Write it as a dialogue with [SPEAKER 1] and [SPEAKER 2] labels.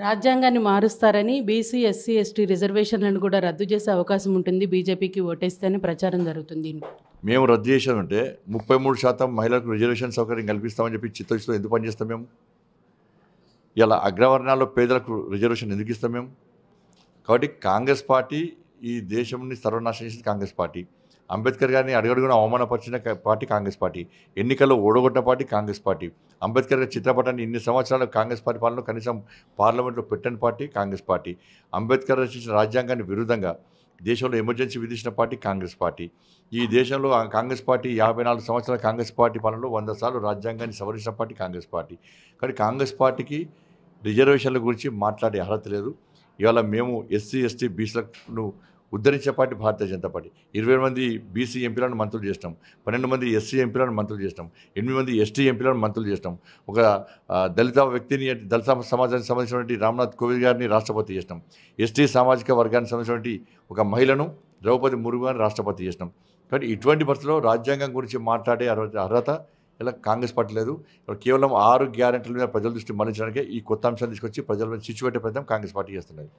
[SPEAKER 1] రాజ్యాంగాన్ని మారుస్తారని BC, SC, ST రిజర్వేషన్లను కూడా రద్దు చేసే అవకాశం ఉంటుంది బీజేపీకి ఓటేస్తేనే ప్రచారం జరుగుతుంది.
[SPEAKER 2] మేము రద్దు చేసామంటే 33% మహిళలకు రిజర్వేషన్ సౌకర్యం కల్పిస్తామని చెప్పి చిత్తశుద్ధితో ఎందుకు పనిచేస్తాం మేము? ఇలా అగ్రవర్ణాల్లో పేదలకు రిజర్వేషన్ ఎందుకు ఇస్తాం మేము? కాబట్టి కాంగ్రెస్ పార్టీ ఈ దేశంని సర్వనాశనం చేసింది కాంగ్రెస్ పార్టీ. అంబేద్కర్ గారిని అడుగడుగున అవమానపరిచిన పార్టీ కాంగ్రెస్ పార్టీ. ఎన్నికల్లో ఓడగొట్టిన పార్టీ కాంగ్రెస్ పార్టీ. అంబేద్కర్ గారి చిత్రపటాన్ని ఇన్ని సంవత్సరాలు కాంగ్రెస్ పార్టీ పాలనలో కనీసం పార్లమెంట్లో పెట్టని పార్టీ కాంగ్రెస్ పార్టీ. అంబేద్కర్ రచించిన రాజ్యాంగాన్ని విరుద్ధంగా దేశంలో ఎమర్జెన్సీ విధించిన పార్టీ కాంగ్రెస్ పార్టీ. ఈ దేశంలో కాంగ్రెస్ పార్టీ 54 సంవత్సరాల కాంగ్రెస్ పార్టీ పాలనలో 100 సార్లు రాజ్యాంగాన్ని సవరించిన పార్టీ కాంగ్రెస్ పార్టీ. కానీ కాంగ్రెస్ పార్టీకి రిజర్వేషన్ల గురించి మాట్లాడే అర్హత లేదు. ఇవాళ మేము ఎస్సీ, ఎస్టీ, బీసీలను ఉద్ధరించే పార్టీ భారతీయ జనతా పార్టీ. 20 మంది బీసీ ఎంపీలను మంత్రులు చేసినాం, 12 మంది ఎస్సీ ఎంపీలను మంత్రులు చేసినాం, 8 మంది ఎస్టీ ఎంపీలను మంత్రులు చేసినాం, ఒక దళిత వ్యక్తిని, దళిత సమాజానికి సంబంధించినటువంటి రామ్నాథ్ కోవింద్ గారిని రాష్ట్రపతి చేసినాం, ఎస్టీ సామాజిక వర్గానికి సంబంధించినటువంటి ఒక మహిళను ద్రౌపది ముర్ము గారిని రాష్ట్రపతి చేసినాం. కాబట్టి ఇటువంటి పరిస్థితుల్లో రాజ్యాంగం గురించి మాట్లాడే అర్హత ఇలా కాంగ్రెస్ పార్టీ లేదు. కేవలం 6 గ్యారెంటీల మీద ప్రజల దృష్టి మళ్లించడానికే ఈ కొత్త అంశాన్ని తీసుకొచ్చి ప్రజల మీద చిచ్చు పెట్టే ప్రయత్నం కాంగ్రెస్ పార్టీ చేస్తున్నది.